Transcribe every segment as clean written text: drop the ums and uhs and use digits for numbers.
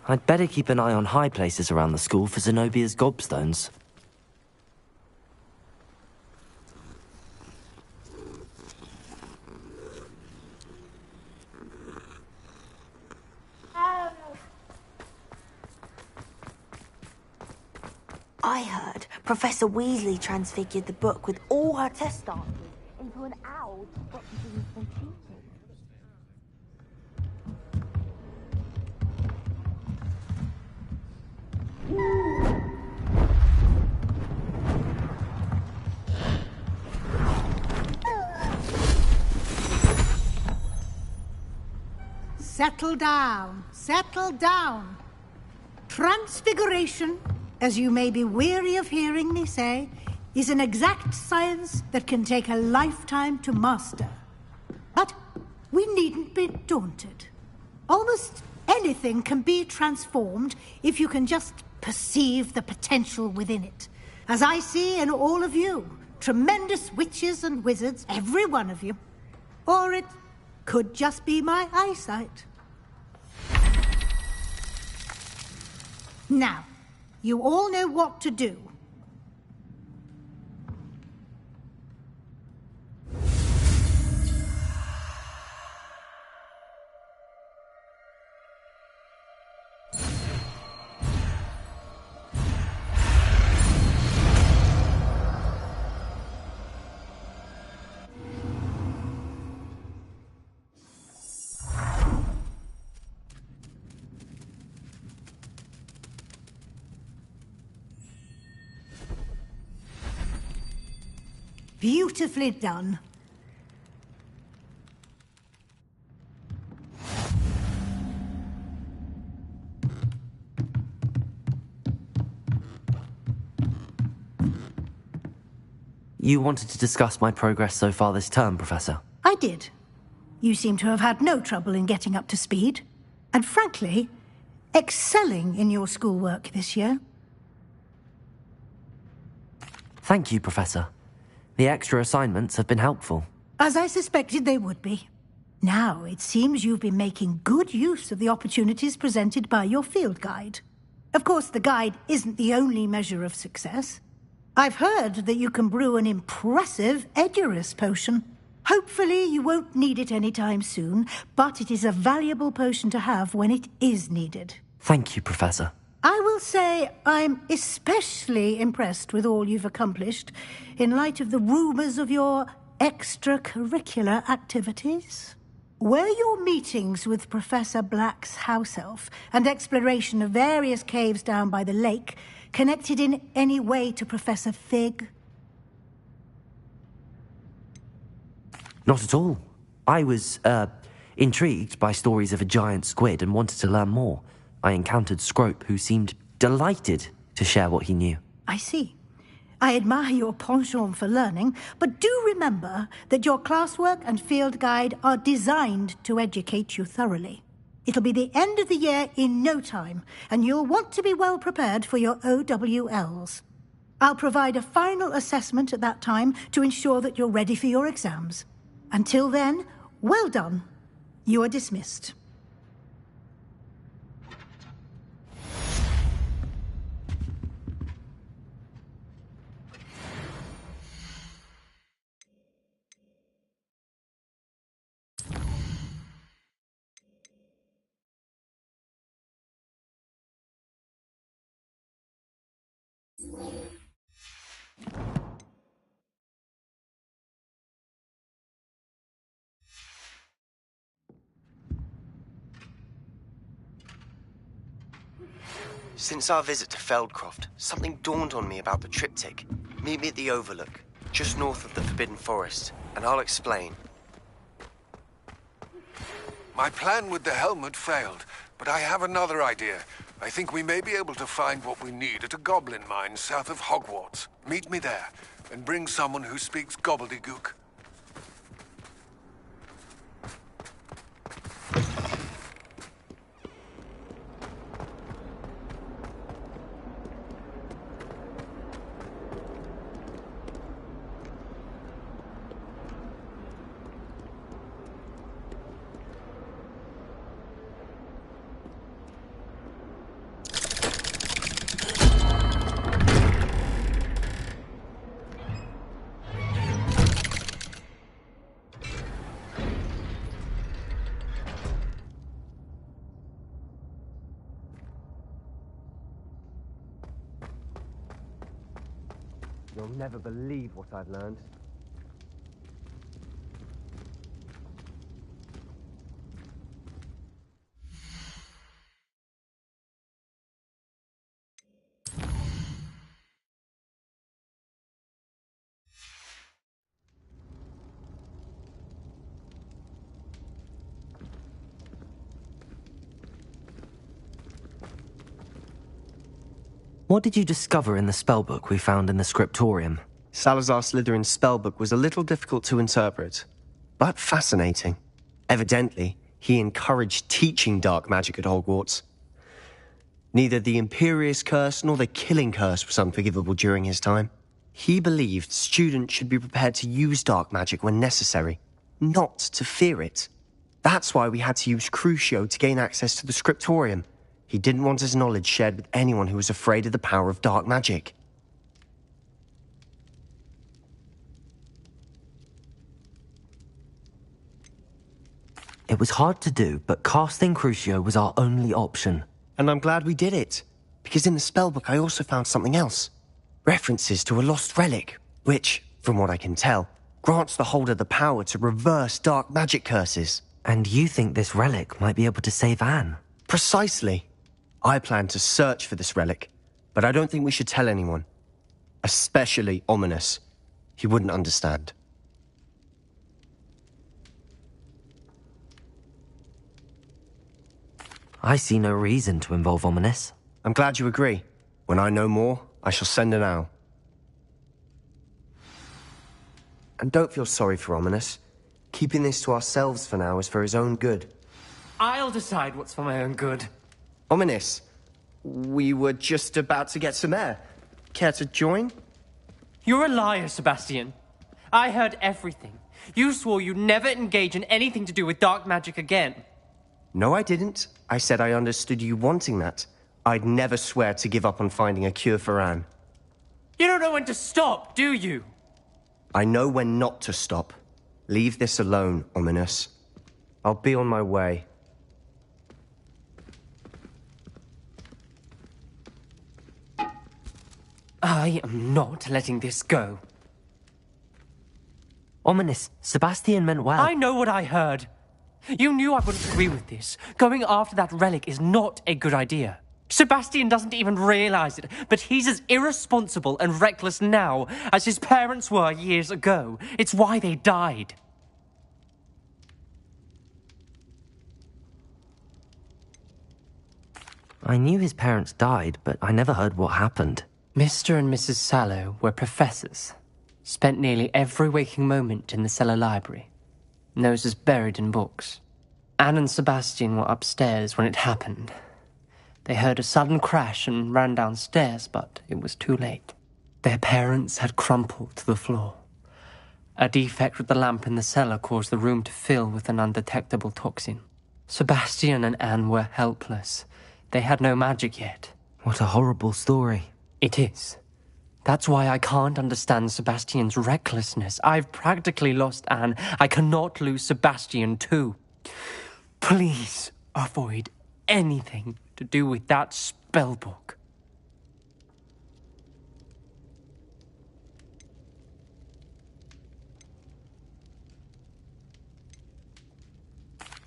I'd better keep an eye on high places around the school for Zenobia's gobstones. I heard Professor Weasley transfigured the book with all her test answers into an owl to stop you from cheating. Settle down, settle down. Transfiguration, as you may be weary of hearing me say, is an exact science that can take a lifetime to master. But we needn't be daunted. Almost anything can be transformed if you can just perceive the potential within it. As I see in all of you, tremendous witches and wizards, every one of you. Or it could just be my eyesight. Now, you all know what to do. Beautifully done. You wanted to discuss my progress so far this term, Professor? I did. You seem to have had no trouble in getting up to speed. And frankly, excelling in your schoolwork this year. Thank you, Professor. The extra assignments have been helpful. As I suspected they would be. Now, it seems you've been making good use of the opportunities presented by your field guide. Of course, the guide isn't the only measure of success. I've heard that you can brew an impressive Edurus potion. Hopefully, you won't need it anytime soon, but it is a valuable potion to have when it is needed. Thank you, Professor. I will say I'm especially impressed with all you've accomplished in light of the rumors of your extracurricular activities. Were your meetings with Professor Black's house elf and exploration of various caves down by the lake connected in any way to Professor Fig? Not at all. I was, intrigued by stories of a giant squid and wanted to learn more. I encountered Scrope, who seemed delighted to share what he knew. I see. I admire your penchant for learning, but do remember that your classwork and field guide are designed to educate you thoroughly. It'll be the end of the year in no time, and you'll want to be well prepared for your OWLs. I'll provide a final assessment at that time to ensure that you're ready for your exams. Until then, well done. You are dismissed. Since our visit to Feldcroft, something dawned on me about the triptych. Meet me at the Overlook, just north of the Forbidden Forest, and I'll explain. My plan with the helmet failed, but I have another idea. I think we may be able to find what we need at a goblin mine south of Hogwarts. Meet me there, and bring someone who speaks gobbledygook. You'll never believe what I've learned. What did you discover in the spellbook we found in the scriptorium? Salazar Slytherin's spellbook was a little difficult to interpret, but fascinating. Evidently, he encouraged teaching dark magic at Hogwarts. Neither the Imperious Curse nor the Killing Curse was unforgivable during his time. He believed students should be prepared to use dark magic when necessary, not to fear it. That's why we had to use Crucio to gain access to the scriptorium. He didn't want his knowledge shared with anyone who was afraid of the power of dark magic. It was hard to do, but casting Crucio was our only option. And I'm glad we did it, because in the spellbook I also found something else. References to a lost relic, which, from what I can tell, grants the holder the power to reverse dark magic curses. And you think this relic might be able to save Anne? Precisely. I plan to search for this relic, but I don't think we should tell anyone. Especially Ominous. He wouldn't understand. I see no reason to involve Ominous. I'm glad you agree. When I know more, I shall send an owl. And don't feel sorry for Ominous. Keeping this to ourselves for now is for his own good. I'll decide what's for my own good. Ominous, we were just about to get some air. Care to join? You're a liar, Sebastian. I heard everything. You swore you'd never engage in anything to do with dark magic again. No, I didn't. I said I understood you wanting that. I'd never swear to give up on finding a cure for Anne. You don't know when to stop, do you? I know when not to stop. Leave this alone, Ominous. I'll be on my way. I am not letting this go. Ominous, Sebastian meant well. I know what I heard. You knew I wouldn't agree with this. Going after that relic is not a good idea. Sebastian doesn't even realize it, but he's as irresponsible and reckless now as his parents were years ago. It's why they died. I knew his parents died, but I never heard what happened. Mr. and Mrs. Sallow were professors. Spent nearly every waking moment in the cellar library. Noses buried in books. Anne and Sebastian were upstairs when it happened. They heard a sudden crash and ran downstairs, but it was too late. Their parents had crumpled to the floor. A defect with the lamp in the cellar caused the room to fill with an undetectable toxin. Sebastian and Anne were helpless. They had no magic yet. What a horrible story. It is. That's why I can't understand Sebastian's recklessness. I've practically lost Anne. I cannot lose Sebastian too. Please avoid anything to do with that spellbook.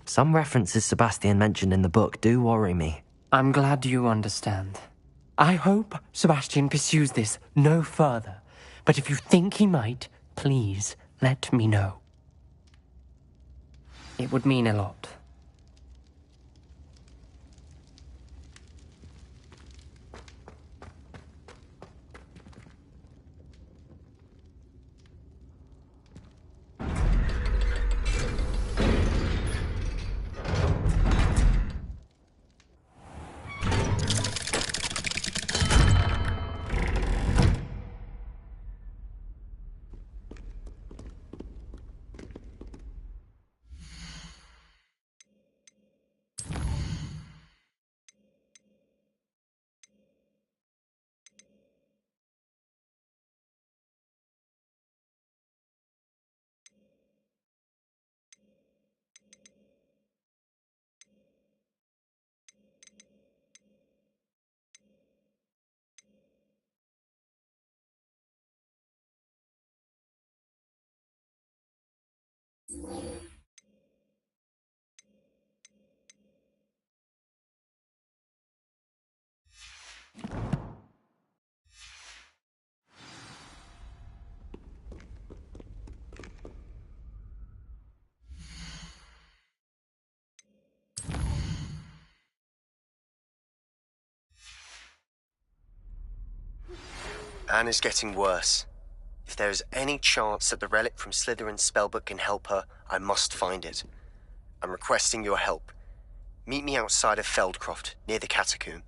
Some references Sebastian mentioned in the book do worry me. I'm glad you understand. I hope Sebastian pursues this no further, but if you think he might, please let me know. It would mean a lot. Anne is getting worse. If there is any chance that the relic from Slytherin's spellbook can help her, I must find it. I'm requesting your help. Meet me outside of Feldcroft, near the catacomb.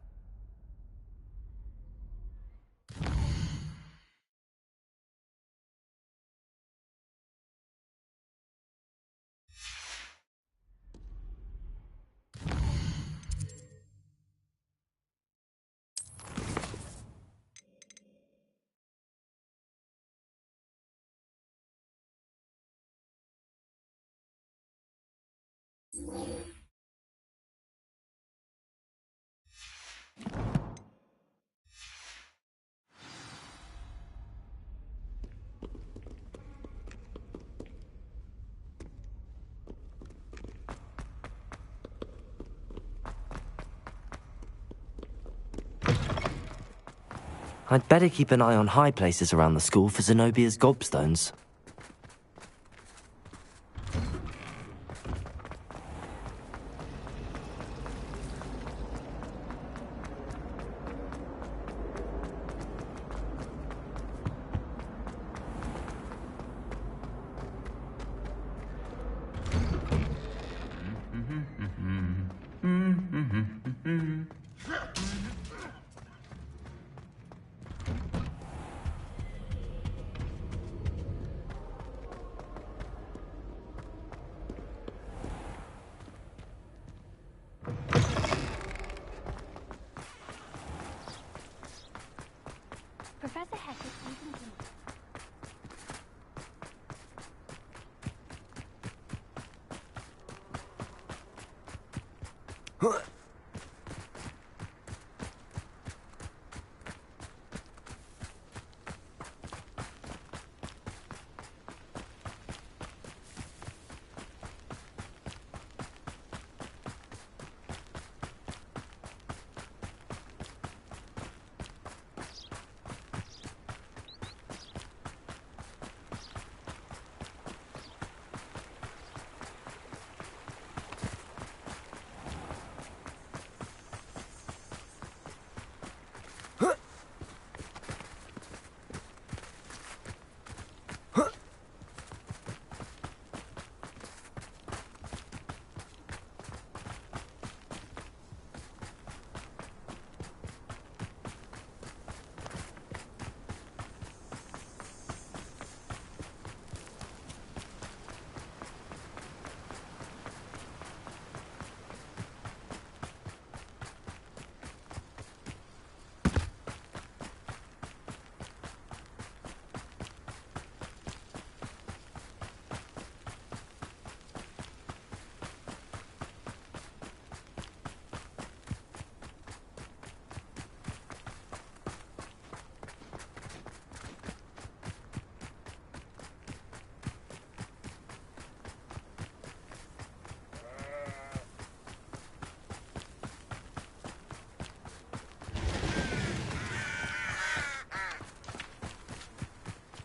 I'd better keep an eye on high places around the school for Zenobia's gobstones. Professor Heck is speaking to me.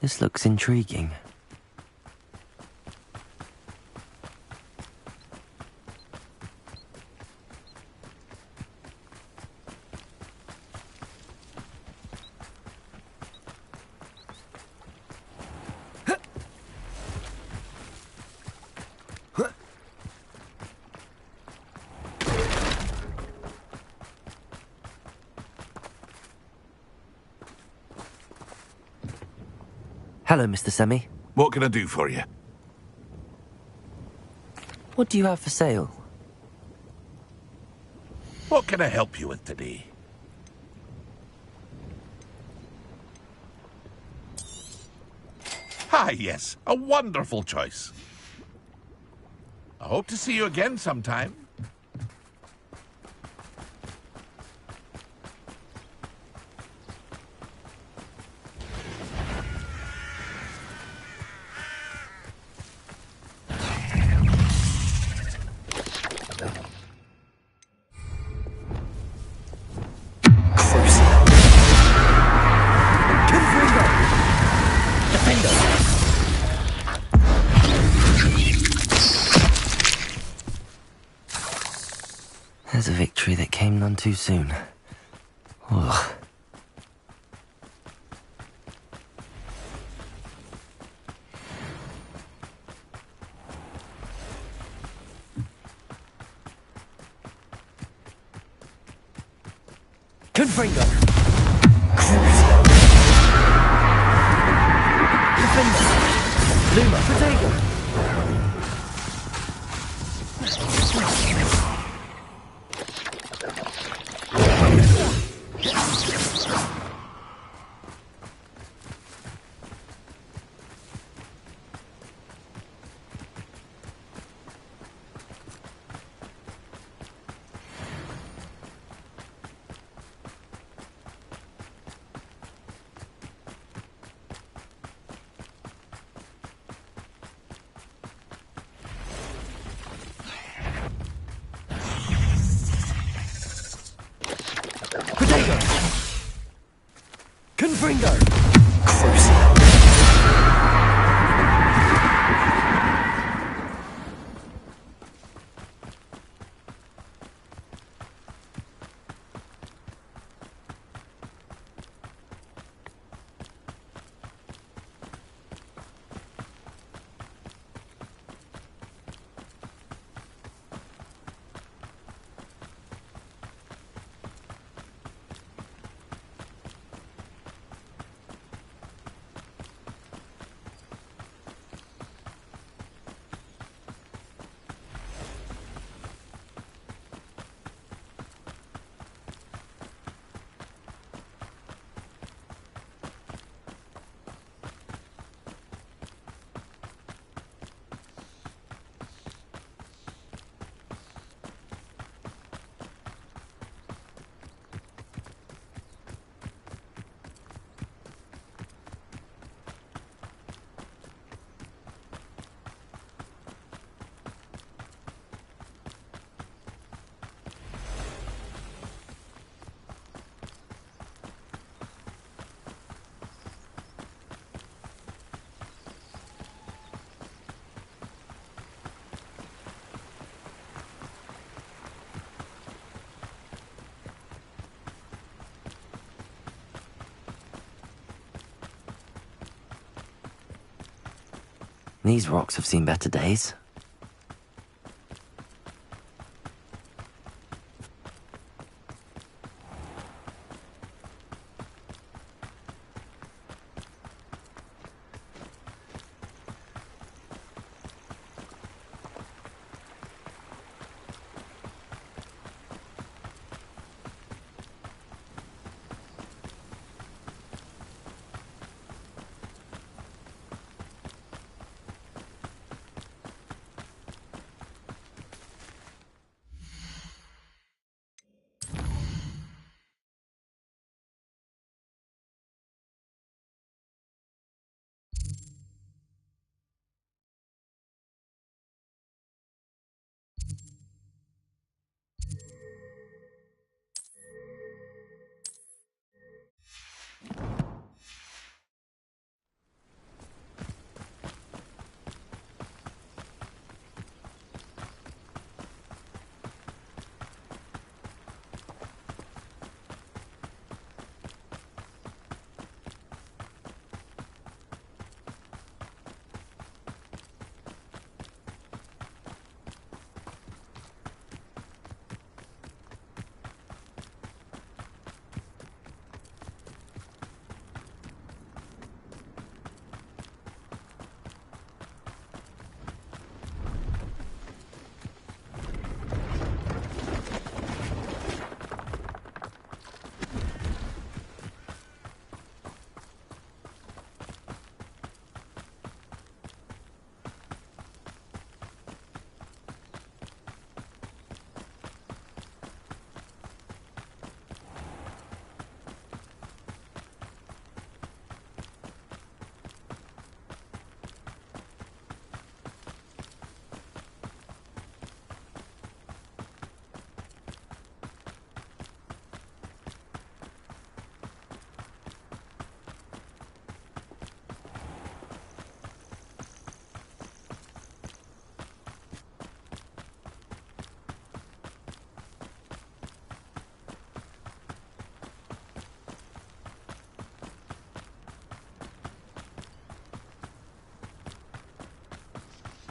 This looks intriguing. Hello, Mr. Semi. What can I do for you? What do you have for sale? What can I help you with today? Ah, yes, a wonderful choice. I hope to see you again sometime. too soon. Ugh. Confringo! Defender! Luma, Protego! Confringo! These rocks have seen better days.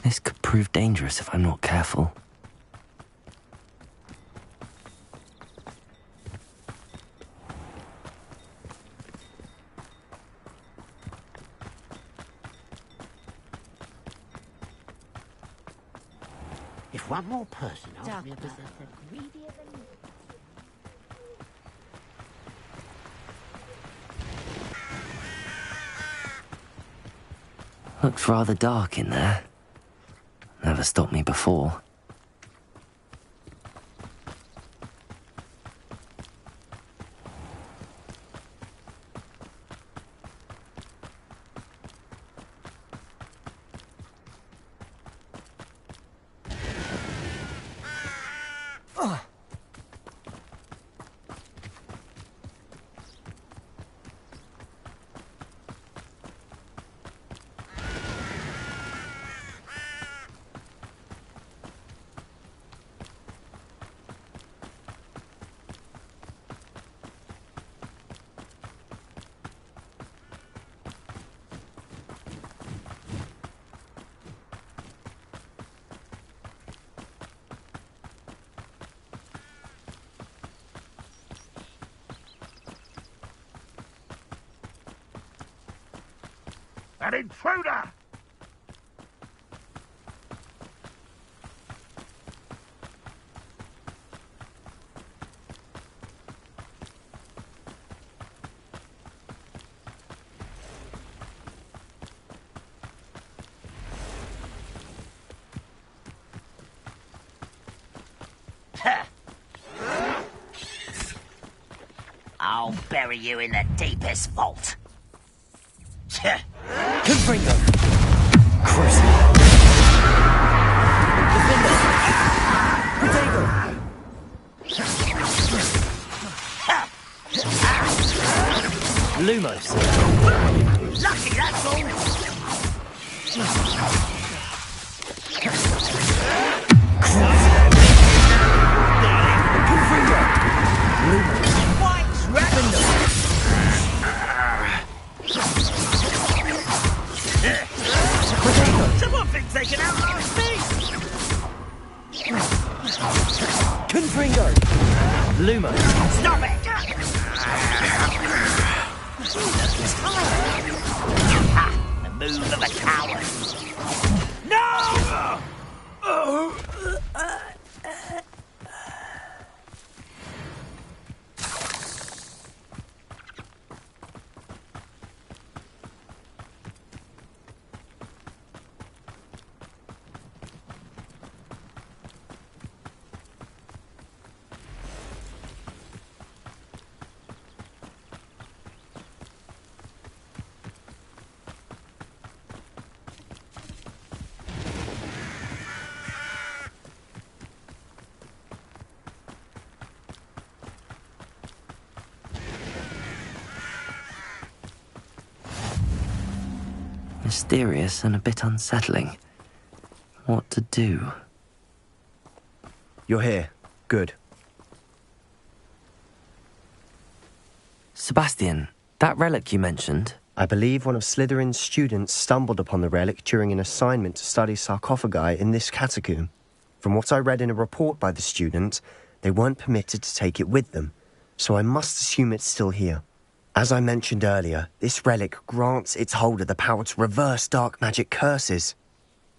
This could prove dangerous if I'm not careful. If one more person asked me about... Looks rather dark in there. Never stopped me before. An intruder! I'll bury you in the deepest vault. Confringo! Crucible! Defender! Protego! Lumos! Lucky, that's all! Confringo! Lumos! White's Rabbit! Someone thinks they can outlast me! Confringo! Lumos! Stop it! The move of a coward. No! Mysterious and a bit unsettling. What to do? You're here. Good. Sebastian, that relic you mentioned, I believe one of Slytherin's students stumbled upon the relic during an assignment to study sarcophagi in this catacomb. From what I read in a report by the student, they weren't permitted to take it with them, so I must assume it's still here. As I mentioned earlier, this relic grants its holder the power to reverse dark magic curses.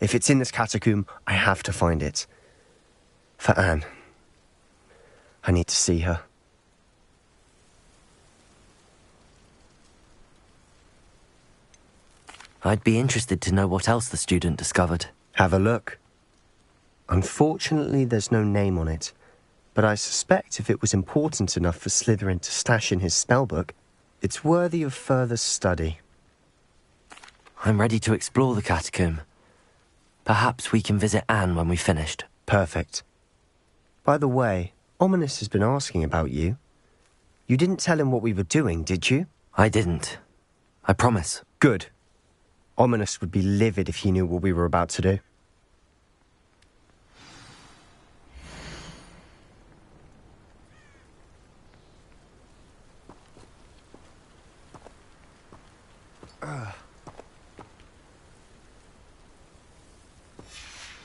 If it's in this catacomb, I have to find it. For Anne. I need to see her. I'd be interested to know what else the student discovered. Have a look. Unfortunately, there's no name on it, but I suspect if it was important enough for Slytherin to stash in his spellbook, it's worthy of further study. I'm ready to explore the catacomb. Perhaps we can visit Anne when we've finished. Perfect. By the way, Ominous has been asking about you. You didn't tell him what we were doing, did you? I didn't. I promise. Good. Ominous would be livid if he knew what we were about to do.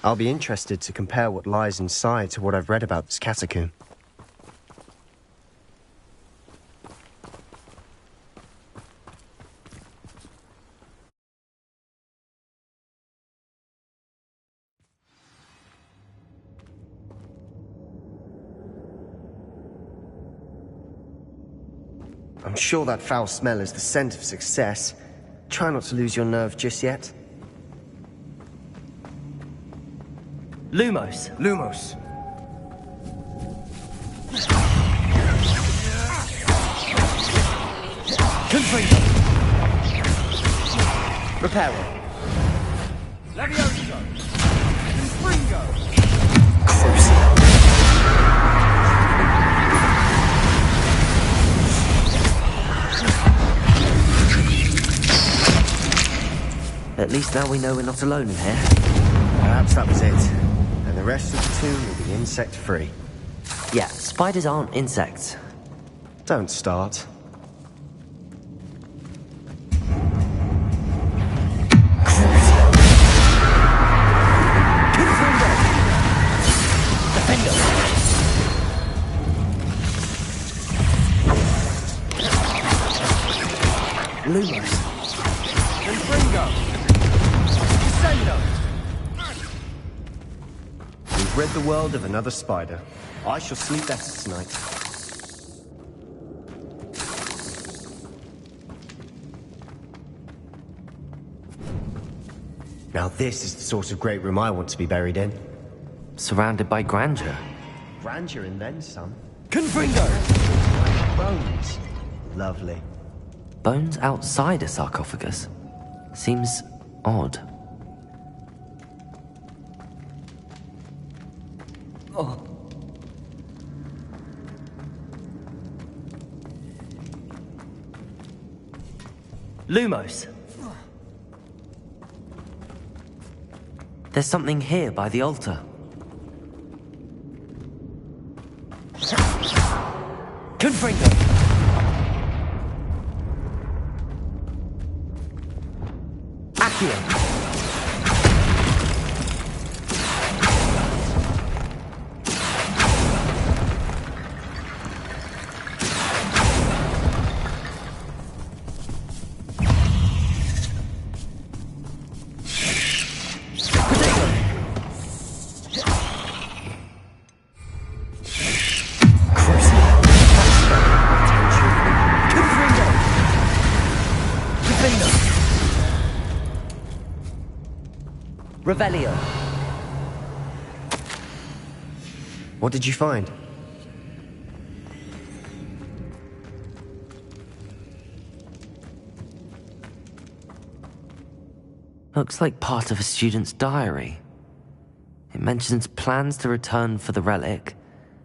I'll be interested to compare what lies inside to what I've read about this catacomb. I'm sure that foul smell is the scent of success. Try not to lose your nerve just yet. Lumos. Lumos. Confringo. Reparo. Levioso! Confringo! At least now we know we're not alone in here. Perhaps that was it. And the rest of the tomb will be insect-free. Yeah, spiders aren't insects. Don't start. Lumos. Confringo! Descendo! We've rid the world of another spider. I shall sleep better tonight. Now this is the sort of great room I want to be buried in. Surrounded by grandeur. Grandeur and then some. Confringo! Bones. Lovely. Bones outside a sarcophagus? Seems odd. Lumos. There's something here by the altar. Confringo! Accio! Revelio. What did you find? Looks like part of a student's diary. It mentions plans to return for the relic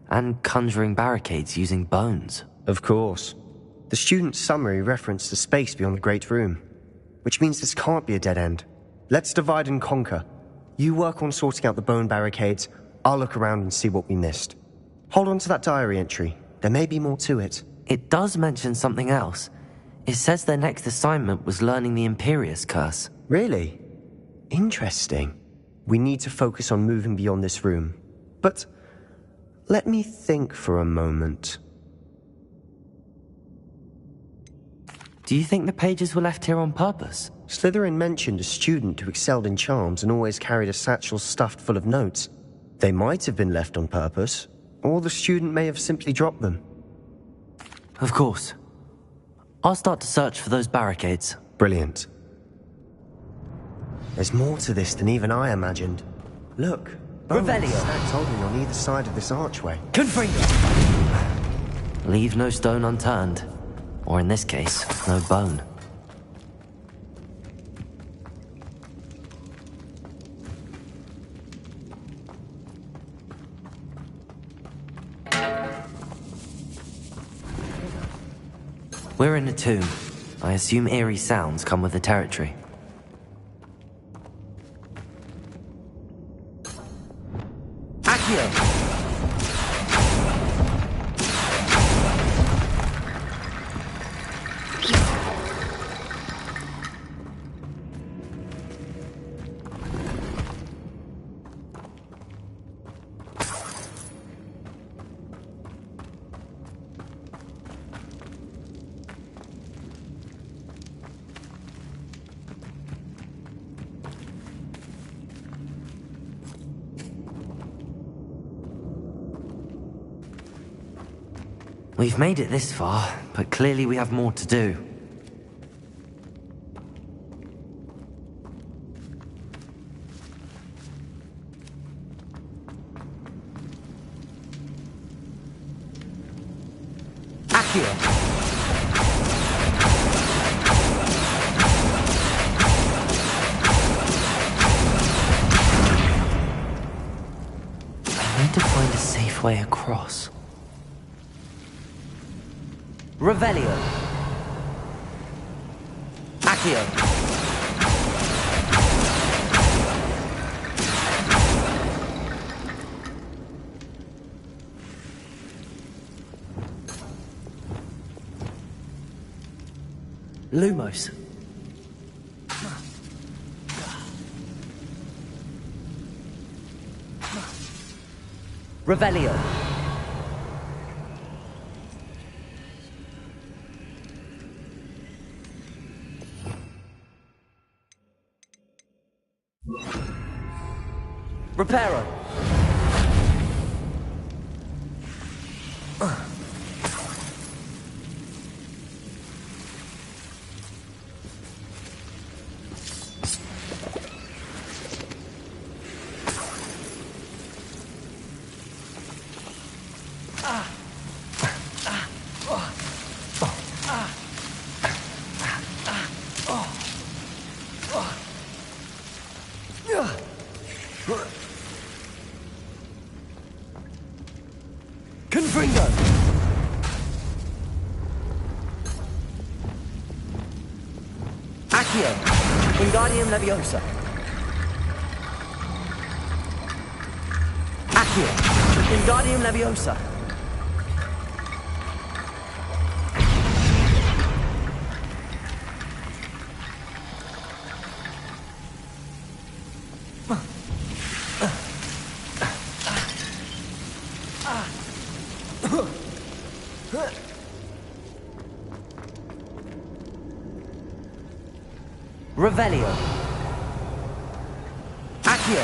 and conjuring barricades using bones. Of course. The student's summary referenced the space beyond the Great Room, which means this can't be a dead end. Let's divide and conquer. You work on sorting out the bone barricades. I'll look around and see what we missed. Hold on to that diary entry. There may be more to it. It does mention something else. It says their next assignment was learning the Imperius Curse. Really? Interesting. We need to focus on moving beyond this room. But let me think for a moment. Do you think the pages were left here on purpose? Slytherin mentioned a student who excelled in charms and always carried a satchel stuffed full of notes. They might have been left on purpose, or the student may have simply dropped them. Of course. I'll start to search for those barricades. Brilliant. There's more to this than even I imagined. Look, bones Revelio. stacked oddly on either side of this archway. Confringo! Leave no stone unturned. Or in this case, no bone. We're in a tomb. I assume eerie sounds come with the territory. Accio! We've made it this far, but clearly we have more to do. Accio! I need to find a safe way across. Revelio. Accio. Lumos. Revelio. Reparo. Confringo! Accio! Wingardium Leviosa! Accio! Wingardium Leviosa! Revelio. Accio.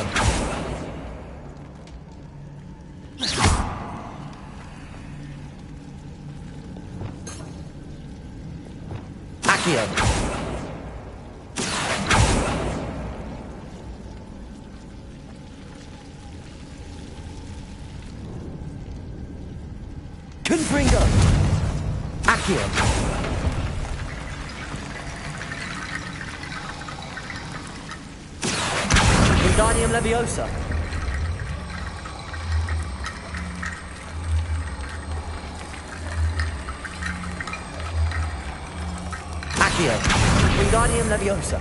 Accio. Confringo. Accio. Wingardium Leviosa. Accio. Wingardium Leviosa.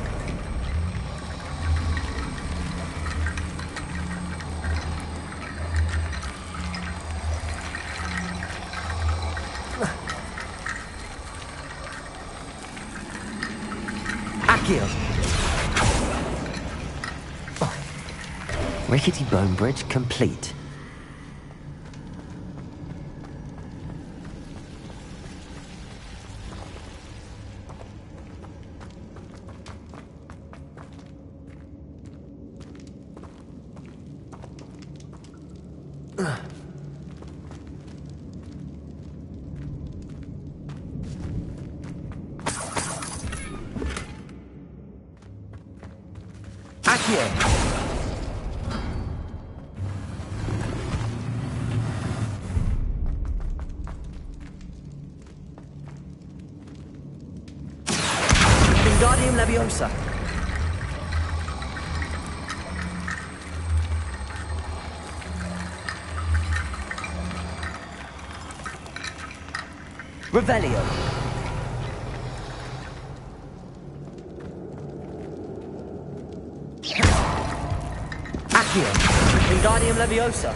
Accio. Rickety Bone Bridge complete. Accio. Wingardium Leviosa. Revelio. Accio. Wingardium Leviosa.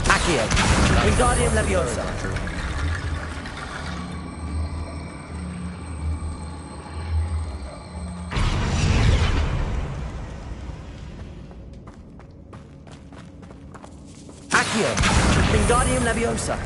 Accio. Wingardium Leviosa. Accio. Wingardium Leviosa.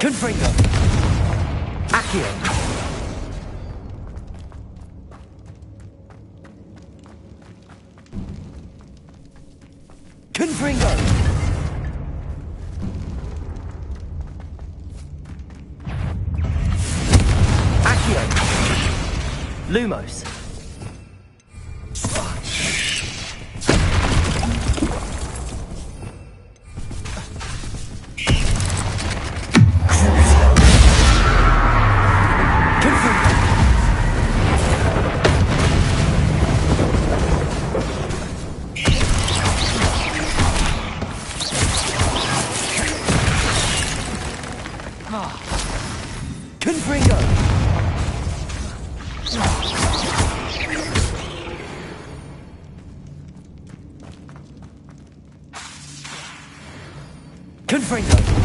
Confringo! Accio! Confringo! Accio! Lumos! Confringo! Confringo!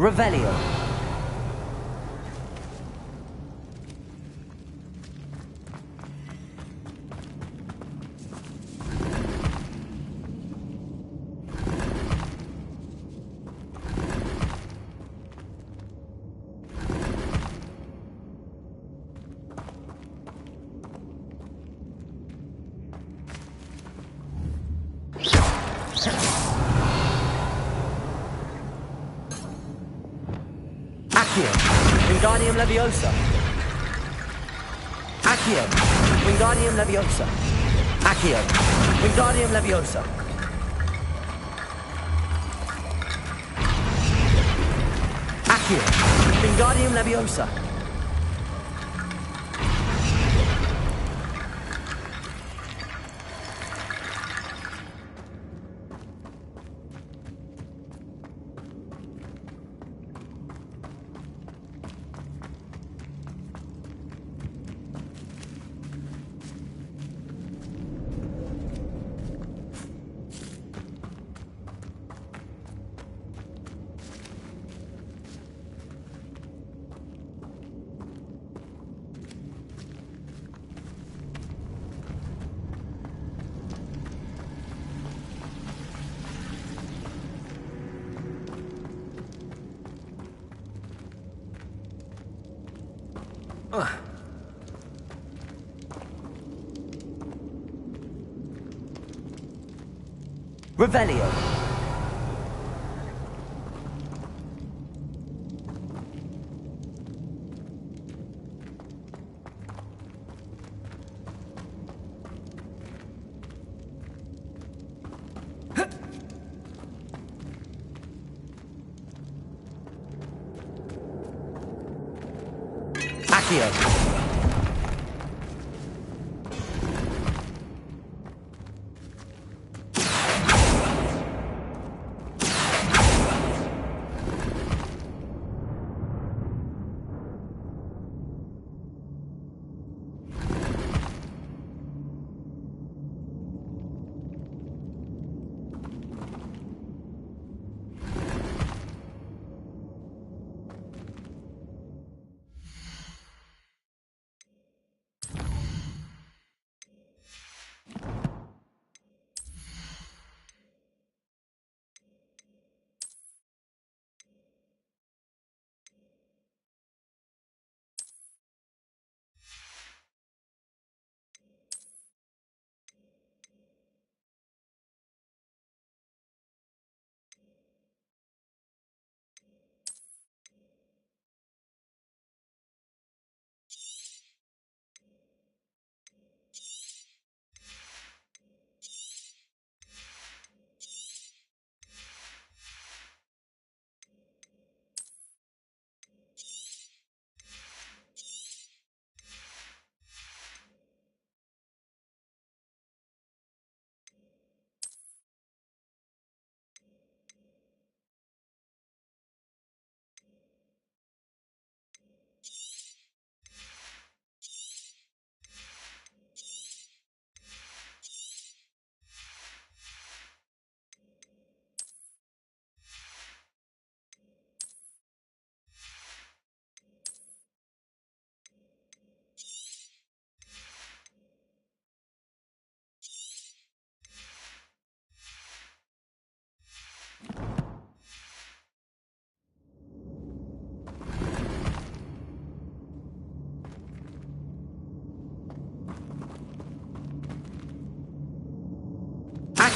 Revelio. Accio. Wingardium Leviosa. Accio. Wingardium Leviosa. Accio. Wingardium Leviosa. Accio. Wingardium Leviosa. Revelio. Accio.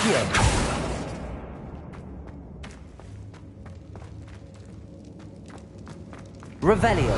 Accio! Revelio!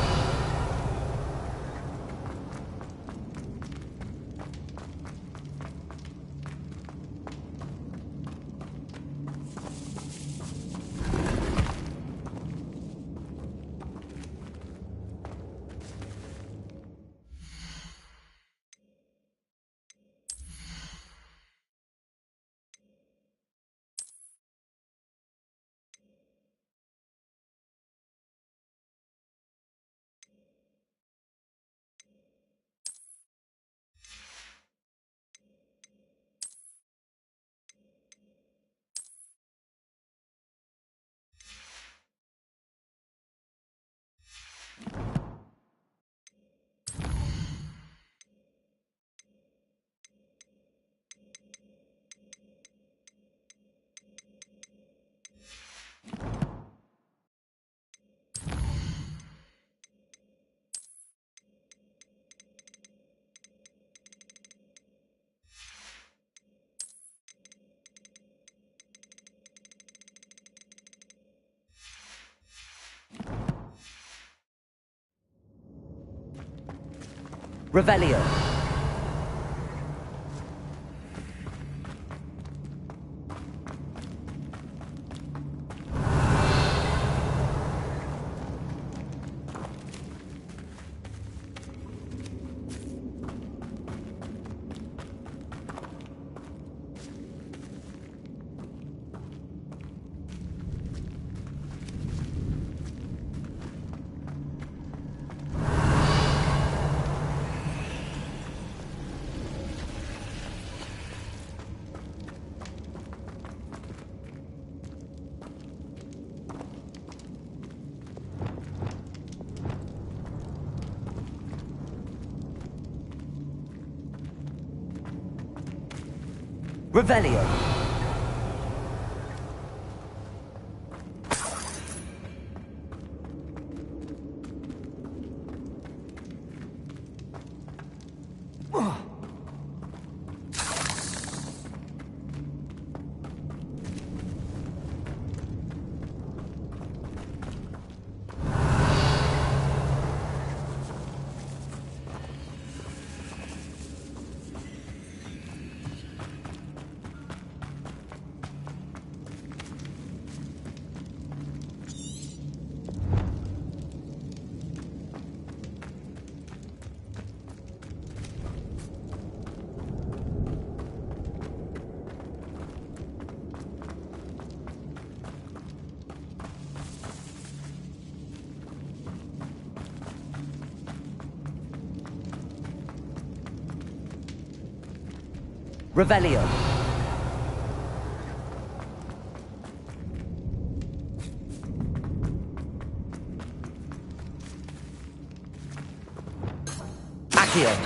Revelio! Revelio! Revelio! Accio!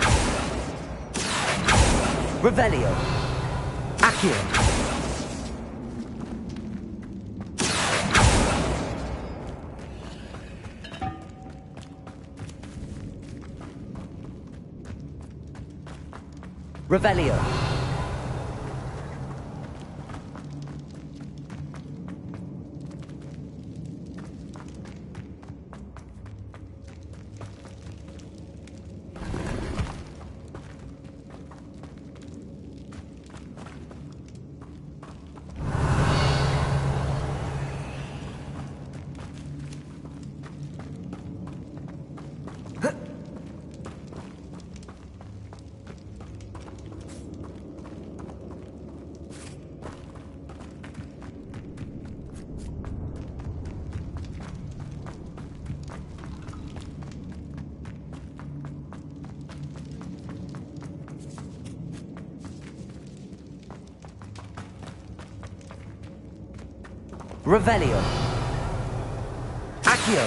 Revelio! Accio! Revelio! Revelio! Accio!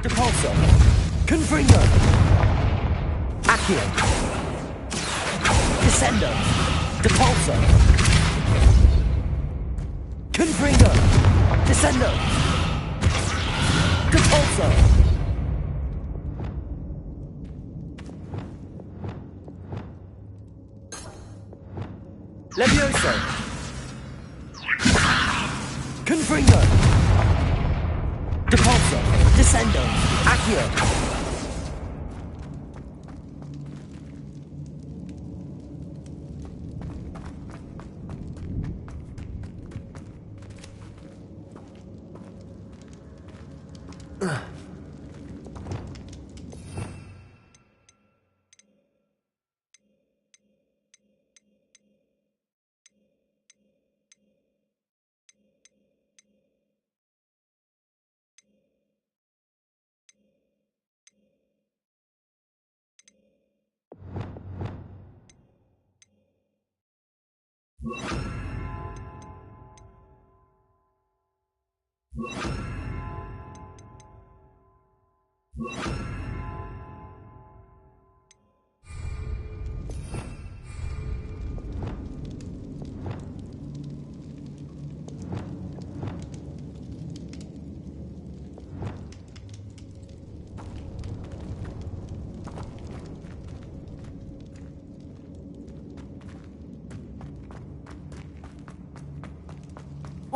Depulso! Confringo! Accio! Descendo! Depulso! Confringo! Descendo! Depulso! Levioso! Confringo! Depulso! Descendo! Accio!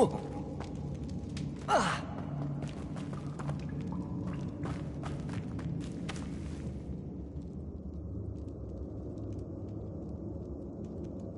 Oh. Ah.